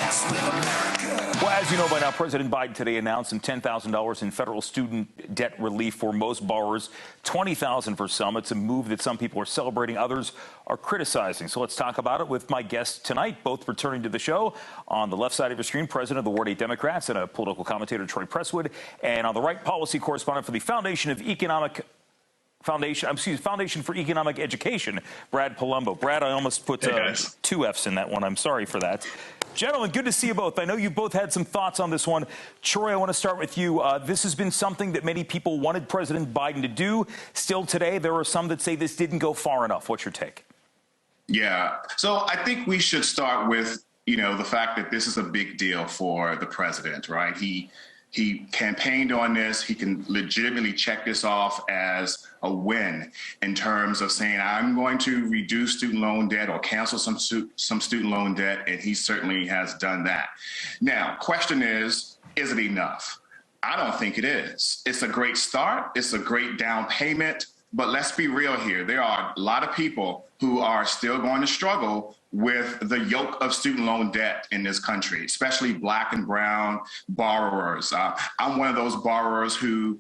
Well, as you know by now, President Biden today announced some $10,000 in federal student debt relief for most borrowers, $20,000 for some. It's a move that some people are celebrating, others are criticizing. So let's talk about it with my guests tonight, both returning to the show. On the left side of your screen, President of the Ward 8 Democrats and a political commentator, Troy Presswood, and on the right, policy correspondent for the Foundation for Economic Education, Brad Polumbo. Brad, I almost put two F's in that one. I'm sorry for that. Gentlemen, good to see you both. I know you both had some thoughts on this one. Troy, I want to start with you. This has been something that many people wanted President Biden to do. Still today, there are some that say this didn't go far enough. What's your take? Yeah. So I think we should start with, the fact that this is a big deal for the president, right? He campaigned on this. He can legitimately check this off as a win in terms of saying, I'm going to reduce student loan debt or cancel some student loan debt, and he certainly has done that. Now, question is it enough? I don't think it is. It's a great start. It's a great down payment. But let's be real here. There are a lot of people who are still going to struggle with the yoke of student loan debt in this country, especially Black and brown borrowers. I'm one of those borrowers who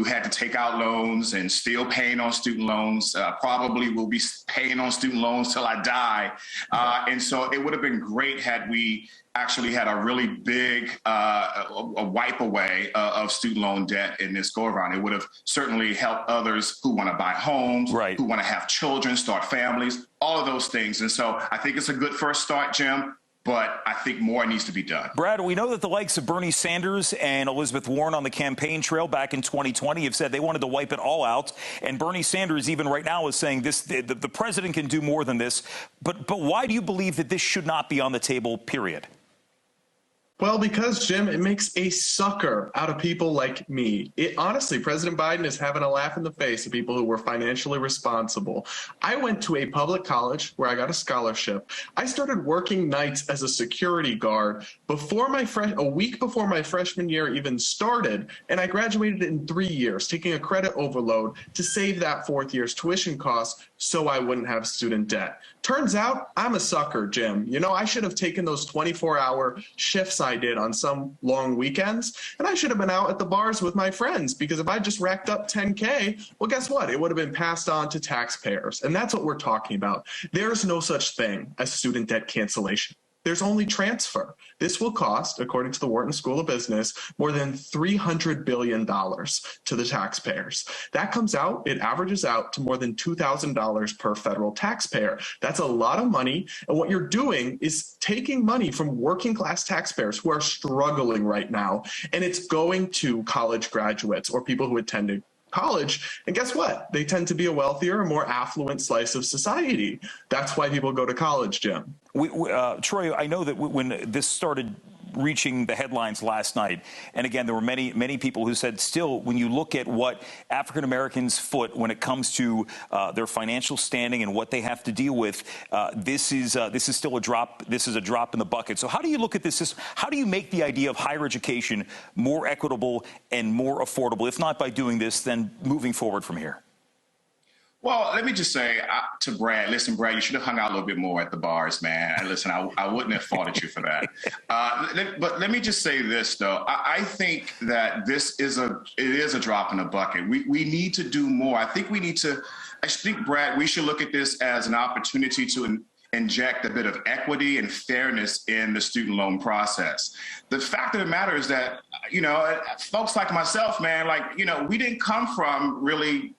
had to take out loans and still paying on student loans, probably will be paying on student loans till I die. And so it would have been great had we actually had a really big a wipe away of student loan debt in this go around. It would have certainly helped others who want to buy homes, who want to have children, start families, all of those things. And so I think it's a good first start, Jim, but I think more needs to be done. Brad, we know that the likes of Bernie Sanders and Elizabeth Warren on the campaign trail back in 2020 have said they wanted to wipe it all out. And Bernie Sanders even right now is saying this, the president can do more than this. But why do you believe that this should not be on the table, period? Well, because, Jim, it makes a sucker out of people like me. Honestly, President Biden is having a laugh in the face of people who were financially responsible. I went to a public college where I got a scholarship. I started working nights as a security guard a week before my freshman year even started, and I graduated in 3 years, taking a credit overload to save that fourth year's tuition costs so I wouldn't have student debt. Turns out I'm a sucker, Jim. I should have taken those 24-hour shifts I did on some long weekends, and I should have been out at the bars with my friends, because if I just racked up $10K, well, guess what? It would have been passed on to taxpayers, and that's what we're talking about. There's no such thing as student debt cancellation. There's only transfer. This will cost, according to the Wharton School of Business, more than $300 billion to the taxpayers. That comes out, it averages out to more than $2,000 per federal taxpayer. That's a lot of money. And what you're doing is taking money from working class taxpayers who are struggling right now, and it's going to college graduates or people who attended college. And guess what? They tend to be a wealthier, more affluent slice of society. That's why people go to college, Jim. Troy, I know that when this started reaching the headlines last night, and again, there were many people who said still, when you look at what African Americans foot when it comes to their financial standing and what they have to deal with, this is still a drop. This is a drop in the bucket. So how do you look at this system? How do you make the idea of higher education more equitable and more affordable, if not by doing this, then moving forward from here? Well, let me just say to Brad, listen, Brad, you should have hung out a little bit more at the bars, man. And listen, I wouldn't have faulted you for that. But let me just say this, though. I think that it is a drop in the bucket. We need to do more. I think, Brad, we should look at this as an opportunity to inject a bit of equity and fairness in the student loan process. The fact of the matter is that, folks like myself, man, we didn't come from really,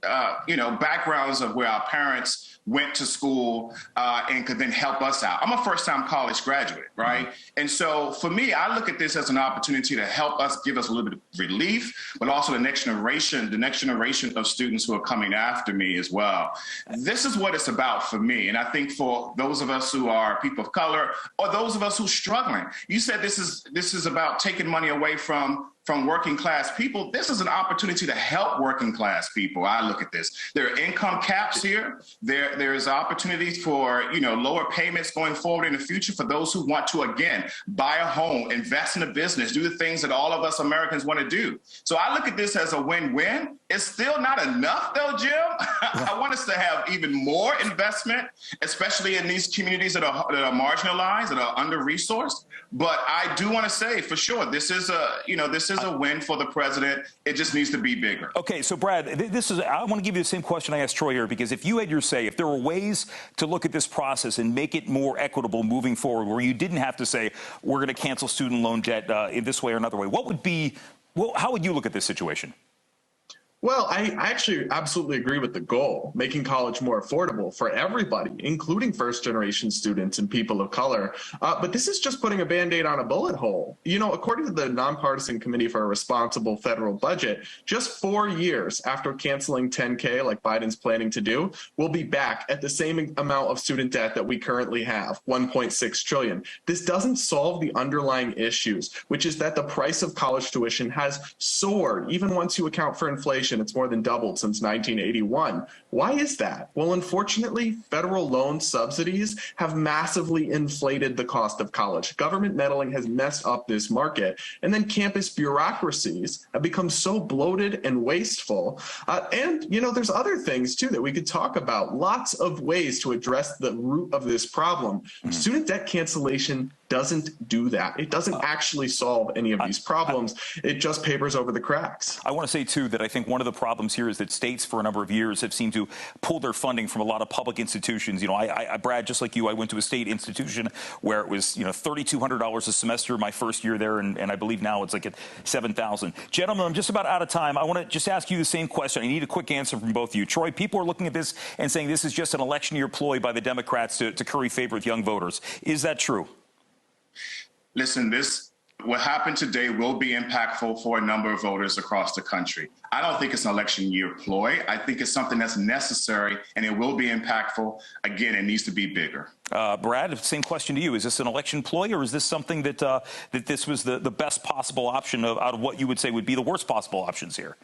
backgrounds of where our parents went to school and could then help us out. I'm a first-time college graduate, right? And so for me, I look at this as an opportunity to help us, give us a little bit of relief, but also the next generation of students who are coming after me as well. This is what it's about for me. And I think for those of us who are people of color or those of us who are struggling, you said this is about taking money away from from working class people, this is an opportunity to help working class people. I look at this. There are income caps here. There's opportunities for, lower payments going forward in the future for those who want to, again, buy a home, invest in a business, do the things that all of us Americans want to do. So I look at this as a win-win. It's still not enough, though, Jim. I want us to have even more investment, especially in these communities that are marginalized, that are under-resourced. But I do want to say, for sure, this is a win for the president. It just needs to be bigger. Okay, so Brad, I want to give you the same question I asked Troy here, because if you had your say, if there were ways to look at this process and make it more equitable moving forward, where you didn't have to say, we're going to cancel student loan debt in this way or another way, how would you look at this situation? Well, I actually absolutely agree with the goal, making college more affordable for everybody, including first-generation students and people of color. But this is just putting a Band-Aid on a bullet hole. According to the Nonpartisan Committee for a Responsible Federal Budget, just 4 years after canceling 10K, like Biden's planning to do, we'll be back at the same amount of student debt that we currently have, $1.6 trillion. This doesn't solve the underlying issues, which is that the price of college tuition has soared, even once you account for inflation. It's more than doubled since 1981. Why is that? Well, unfortunately, federal loan subsidies have massively inflated the cost of college. Government meddling has messed up this market. And then campus bureaucracies have become so bloated and wasteful. And there's other things, too, that we could talk about. Lots of ways to address the root of this problem. Student debt cancellation doesn't do that. It doesn't actually solve any of these problems. It just papers over the cracks. I want to say, too, that I think one of the problems here is that states for a number of years have seemed to pull their funding from a lot of public institutions. Brad, just like you, I went to a state institution where it was, $3,200 a semester my first year there, and I believe now it's like at $7,000. Gentlemen, I'm just about out of time. I want to just ask you the same question. I need a quick answer from both of you. Troy, people are looking at this and saying this is just an election year ploy by the Democrats to curry favor with young voters. Is that true? Listen, what happened today will be impactful for a number of voters across the country. I don't think it's an election year ploy. I think it's something that's necessary, and it will be impactful. Again, it needs to be bigger. Brad, same question to you. Is this an election ploy, or is this something that this was the best possible option out of what you would say would be the worst possible options here?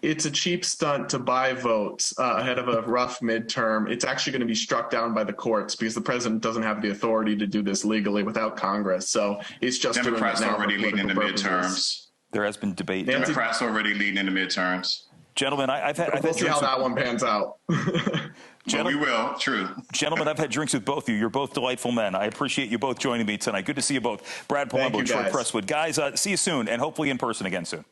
It's a cheap stunt to buy votes ahead of a rough midterm. It's actually going to be struck down by the courts because the president doesn't have the authority to do this legally without Congress. So it's just Democrats already leading in the midterms. There has been debate. Democrats already leading in the midterms. Gentlemen, we'll see how that one pans out. We will. True. Gentlemen, I've had drinks with both of you. You're both delightful men. I appreciate you both joining me tonight. Good to see you both. Brad Polumbo, Troy Presswood. Guys, see you soon, and hopefully in person again soon.